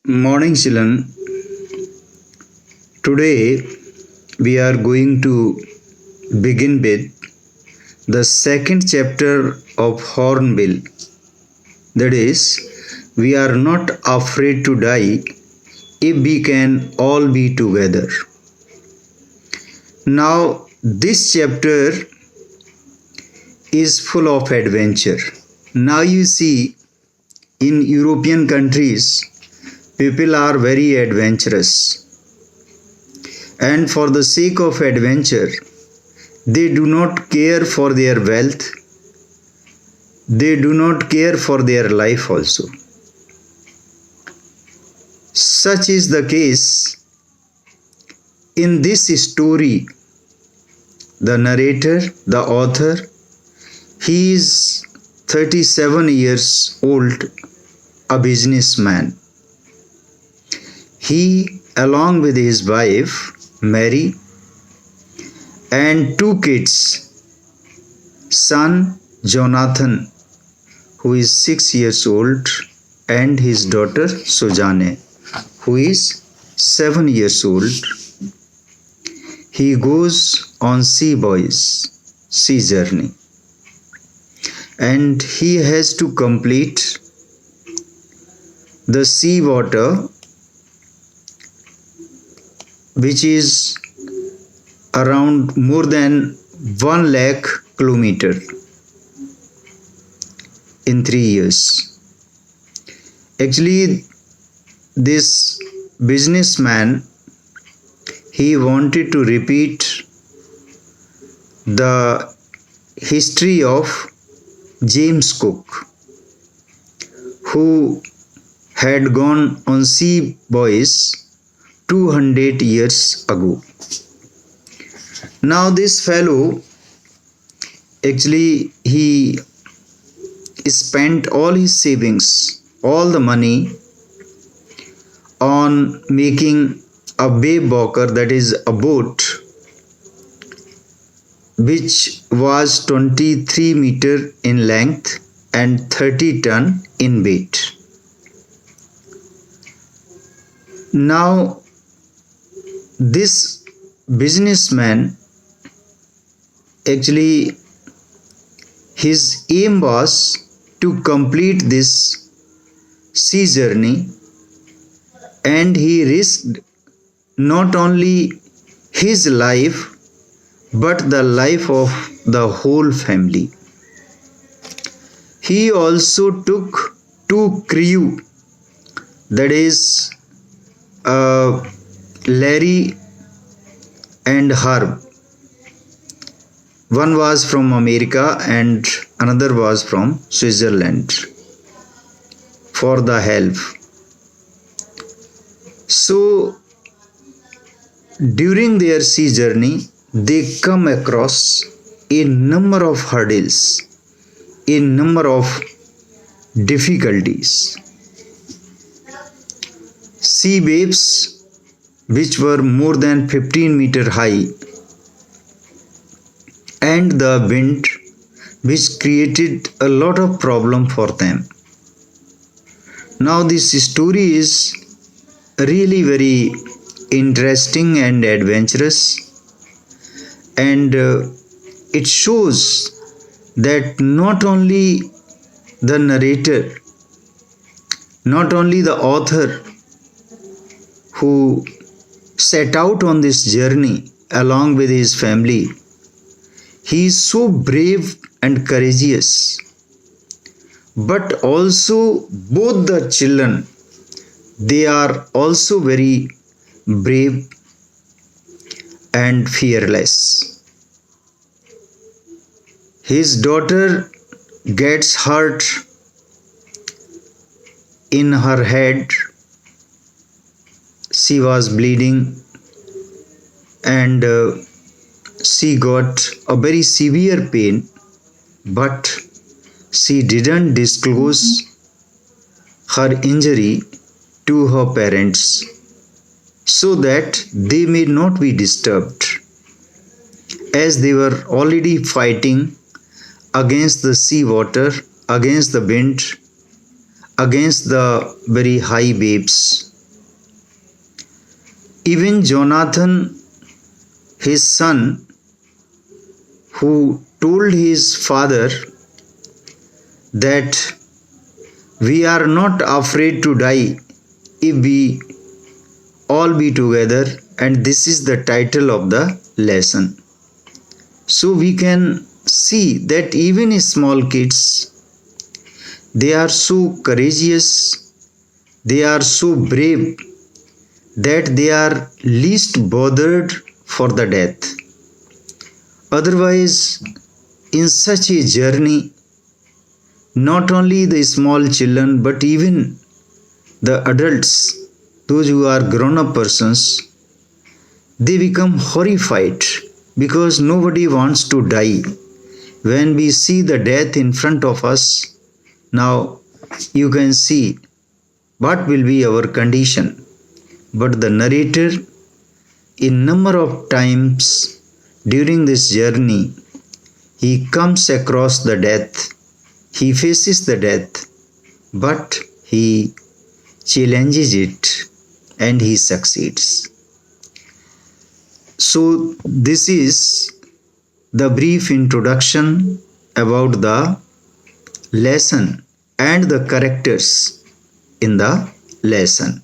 Morning, children. Today we are going to begin with the second chapter of Hornbill. That is, we are not afraid to die if we can all be together. Now, this chapter is full of adventure. Now, you see, in European countries, people are very adventurous. And for the sake of adventure, they do not care for their wealth, they do not care for their life also. Such is the case in this story. The narrator, the author, he is 37 years old, a businessman. He, along with his wife, Mary, and two kids, son Jonathan, who is 6 years old, and his daughter Suzanne, who is 7 years old. He goes on sea journey, and he has to complete the sea water, which is around more than 1 lakh kilometer in 3 years. Actually, this businessman, he wanted to repeat the history of James Cook, who had gone on sea voyage 200 years ago. Now this fellow, actually, he spent all his savings, all the money, on making a baybauker, that is a boat, which was 23 meter in length and 30 ton in weight. Now this businessman, actually, his aim was to complete this sea journey, and he risked not only his life but the life of the whole family. He also took two crew, that is Larry and Herb. One was from America and another was from Switzerland, for the help. So during their sea journey, they come across a number of hurdles, a number of difficulties. Sea waves which were more than 15 meter high, and the wind which created a lot of problem for them. Now this story is really very interesting and adventurous, and it shows that not only the narrator, not only the author who set out on this journey along with his family, he is so brave and courageous, but also both the children, they are also very brave and fearless. His daughter gets hurt in her head. She was bleeding, and she got a very severe pain, but she didn't disclose her injury to her parents so that they may not be disturbed, as they were already fighting against the sea water, against the wind, against the very high waves. Even Jonathan, his son, who told his father that we are not afraid to die if we all be together, and this is the title of the lesson. So we can see that even small kids, they are so courageous, they are so brave that they are least bothered for the death. Otherwise, in such a journey, not only the small children but even the adults, those who are grown-up persons, they become horrified because nobody wants to die. When we see the death in front of us, now you can see what will be our condition. But the narrator, in number of times during this journey, he comes across the death, he faces the death, but he challenges it and he succeeds. So this is the brief introduction about the lesson and the characters in the lesson.